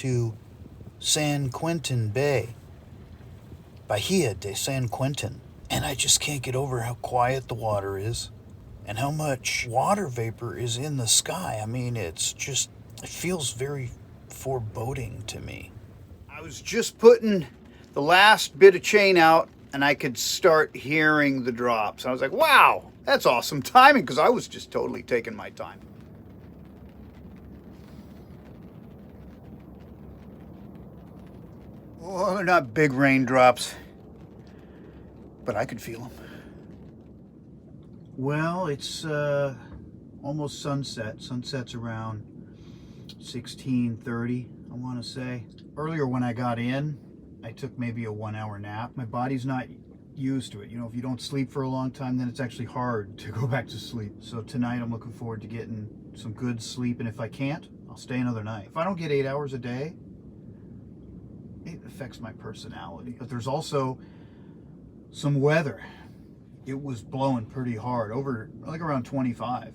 to San Quintin Bay, Bahia San Quintin, and I just can't get over how quiet the water is and how much water vapor is in the sky. I mean, it feels very foreboding to me. I was just putting the last bit of chain out and I could start hearing the drops. I was like, wow, that's awesome timing, because I was just totally taking my time. Oh, they're not big raindrops, but I could feel them. Well, it's almost sunset. Sunset's around 16:30, I want to say. Earlier when I got in, I took maybe a 1 hour nap. My body's not used to it. You know, if you don't sleep for a long time, then it's actually hard to go back to sleep. So tonight I'm looking forward to getting some good sleep, and if I can't, I'll stay another night. If I don't get 8 hours a day, it affects my personality. But there's also some weather. It was blowing pretty hard, over like around 25.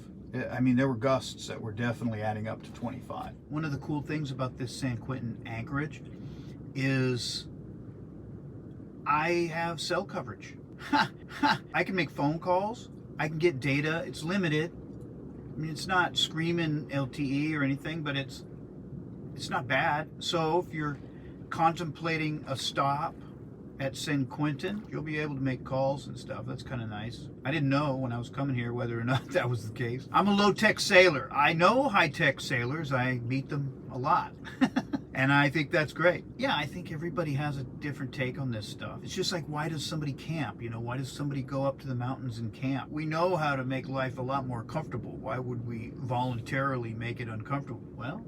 I mean, there were gusts that were definitely adding up to 25. One of the cool things about this San Quintin Anchorage is I have cell coverage. I can make phone calls. I can get data. It's limited. I mean, it's not screaming LTE or anything, but it's not bad. So if you're contemplating a stop at San Quintin, you'll be able to make calls and stuff. That's kind of nice. I didn't know when I was coming here whether or not that was the case. I'm a low-tech sailor. I know high-tech sailors. I meet them a lot. And I think that's great. Yeah, I think everybody has a different take on this stuff. It's just like, why does somebody camp? You know, why does somebody go up to the mountains and camp? We know how to make life a lot more comfortable. Why would we voluntarily make it uncomfortable? Well,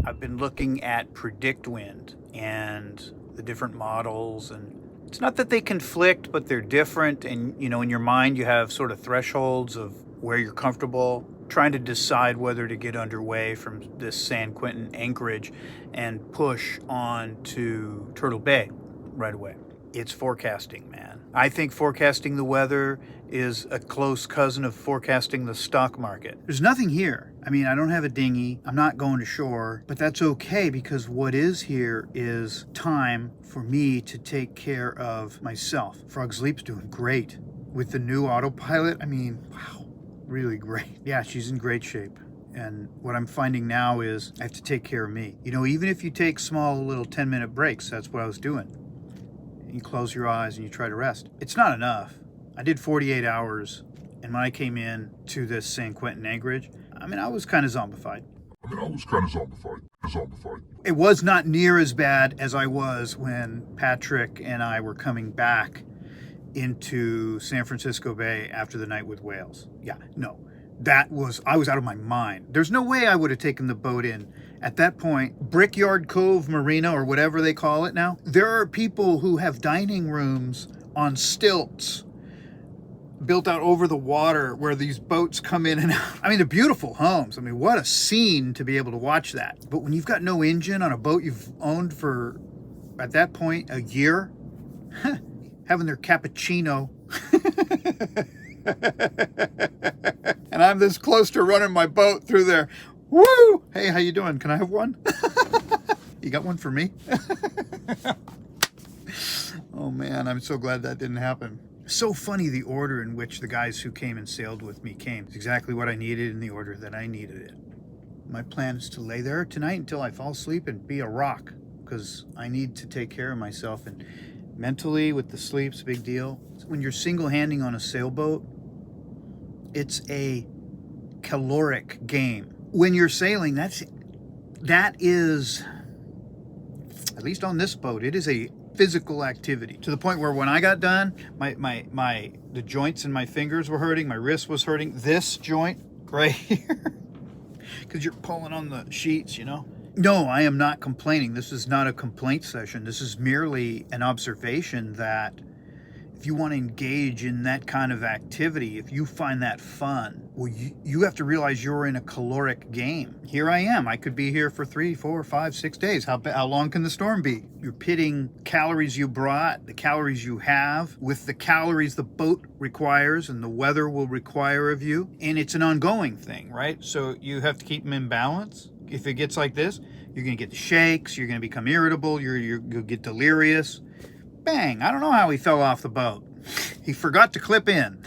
I've been looking at Predict Wind and the different models, and it's not that they conflict, but they're different. And, you know, in your mind, you have sort of thresholds of where you're comfortable, trying to decide whether to get underway from this San Quintin Anchorage and push on to Turtle Bay right away. It's forecasting, man. I think forecasting the weather is a close cousin of forecasting the stock market. There's nothing here. I mean, I don't have a dinghy. I'm not going to shore, but that's okay, because what is here is time for me to take care of myself. Frog Sleep's doing great. With the new autopilot, I mean, wow, really great. Yeah, she's in great shape. And what I'm finding now is I have to take care of me. You know, even if you take small little 10-minute breaks, that's what I was doing. You close your eyes and you try to rest. It's not enough. I did 48 hours, and when I came in to this San Quintin Anchorage, I mean, I was kind of zombified. It was not near as bad as I was when Patrick and I were coming back into San Francisco Bay after the night with whales. Yeah, no. I was out of my mind. There's no way I would have taken the boat in. At that point, Brickyard Cove Marina, or whatever they call it now, there are people who have dining rooms on stilts built out over the water where these boats come in and out. I mean, they're beautiful homes. I mean, what a scene to be able to watch that. But when you've got no engine on a boat you've owned for, at that point, a year, having their cappuccino, and I'm this close to running my boat through there. Woo! Hey, how you doing? Can I have one? You got one for me? Oh man, I'm so glad that didn't happen. So funny, the order in which the guys who came and sailed with me came. It's exactly what I needed in the order that I needed it. My plan is to lay there tonight until I fall asleep and be a rock, because I need to take care of myself. And mentally, with the sleep's a big deal. When you're single-handing on a sailboat, it's a caloric game. When you're sailing, that is, at least on this boat, it is a physical activity, to the point where when I got done, the joints in my fingers were hurting, my wrist was hurting, this joint right here, because you're pulling on the sheets, you know. No, I am not complaining. This is not a complaint session. This is merely an observation that if you want to engage in that kind of activity, if you find that fun, well, you have to realize you're in a caloric game. Here I am. I could be here for 3, 4, 5, 6 days. How long can the storm be? You're pitting calories you brought, the calories you have, with the calories the boat requires and the weather will require of you. And it's an ongoing thing, right? So you have to keep them in balance. If it gets like this, you're going to get the shakes, you're going to become irritable, you'll get delirious. Bang! I don't know how he fell off the boat. He forgot to clip in.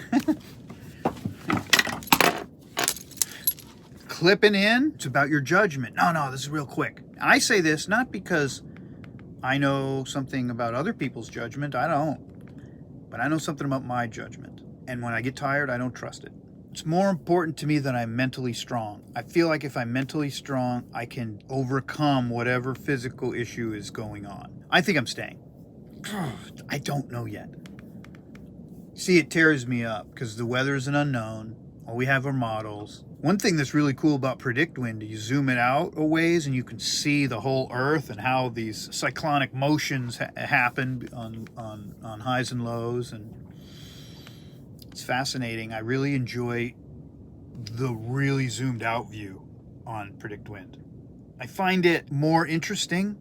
Clipping in, it's about your judgment. No, this is real quick. I say this not because I know something about other people's judgment. I don't. But I know something about my judgment. And when I get tired, I don't trust it. It's more important to me that I'm mentally strong. I feel like if I'm mentally strong, I can overcome whatever physical issue is going on. I think I'm staying. I don't know yet. See, it tears me up because the weather is an unknown. All we have are models. One thing that's really cool about predict wind, you zoom it out a ways and you can see the whole earth and how these cyclonic motions happen on highs and lows, and it's fascinating. I really enjoy the really zoomed out view on predict wind. I find it more interesting.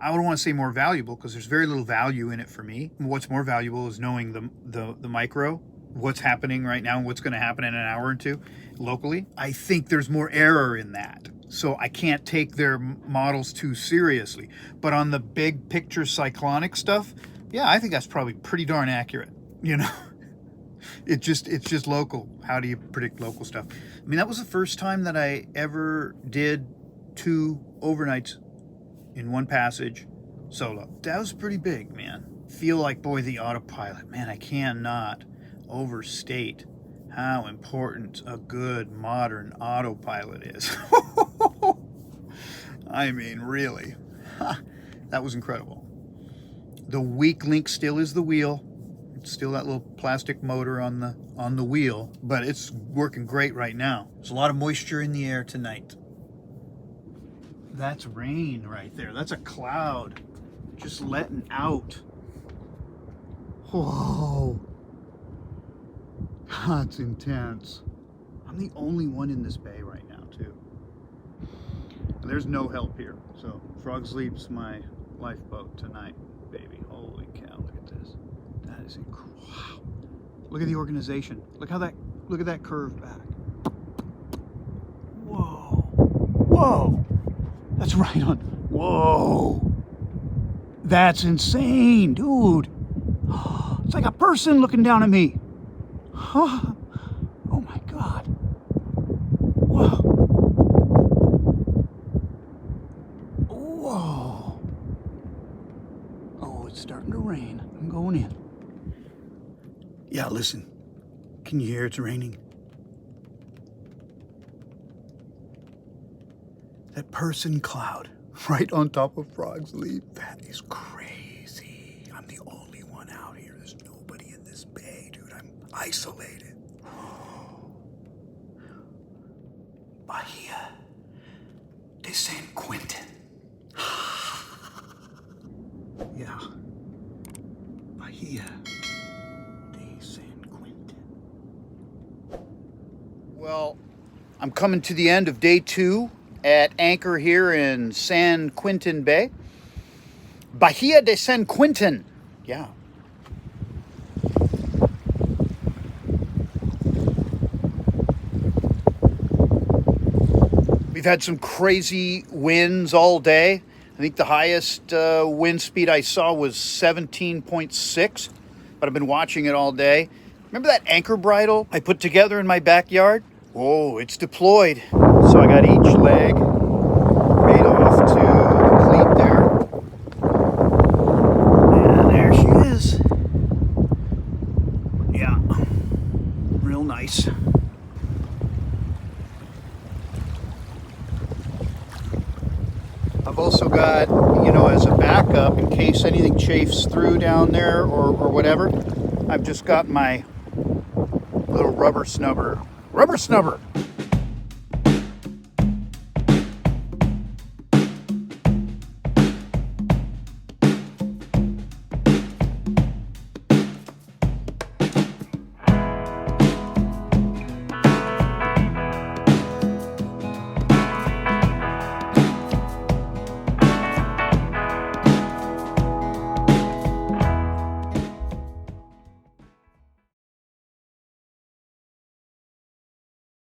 I don't want to say more valuable because there's very little value in it for me. What's more valuable is knowing the micro, what's happening right now and what's going to happen in an hour or two locally. I think there's more error in that. So I can't take their models too seriously. But on the big picture cyclonic stuff, yeah, I think that's probably pretty darn accurate. You know, it's just local. How do you predict local stuff? I mean, that was the first time that I ever did 2 overnights in one passage solo. That was pretty big, man. Feel like, boy, the autopilot, man, I cannot overstate how important a good modern autopilot is. I mean, really. That was incredible. The weak link still is the wheel. It's still that little plastic motor on the wheel, but it's working great right now. There's a lot of moisture in the air tonight. That's rain right there. That's a cloud just letting out. Whoa. That's intense. I'm the only one in this bay right now, too. And there's no help here. So Frog Sleep's my lifeboat tonight, baby. Holy cow, look at this. That is incredible. Wow. Look at the organization. Look at that curve back. Whoa. Whoa. That's right on. Whoa. That's insane, dude. It's like a person looking down at me. Oh my God. Whoa. Whoa. Oh, it's starting to rain. I'm going in. Yeah, listen. Can you hear it's raining? That person cloud right on top of Frog's Leap. That is crazy. I'm the only one out here. There's nobody in this bay, dude. I'm isolated. Bahia San Quintin. Yeah. Bahia San Quintin. Well, I'm coming to the end of day 2 at anchor here in San Quintin Bay. Bahia de San Quintin. Yeah. We've had some crazy winds all day. I think the highest wind speed I saw was 17.6, but I've been watching it all day. Remember that anchor bridle I put together in my backyard? Oh, it's deployed. So I got each leg made off to the cleat there. And there she is. Yeah, real nice. I've also got, as a backup, in case anything chafes through down there or whatever, I've just got my little rubber snubber. Rubber snubber!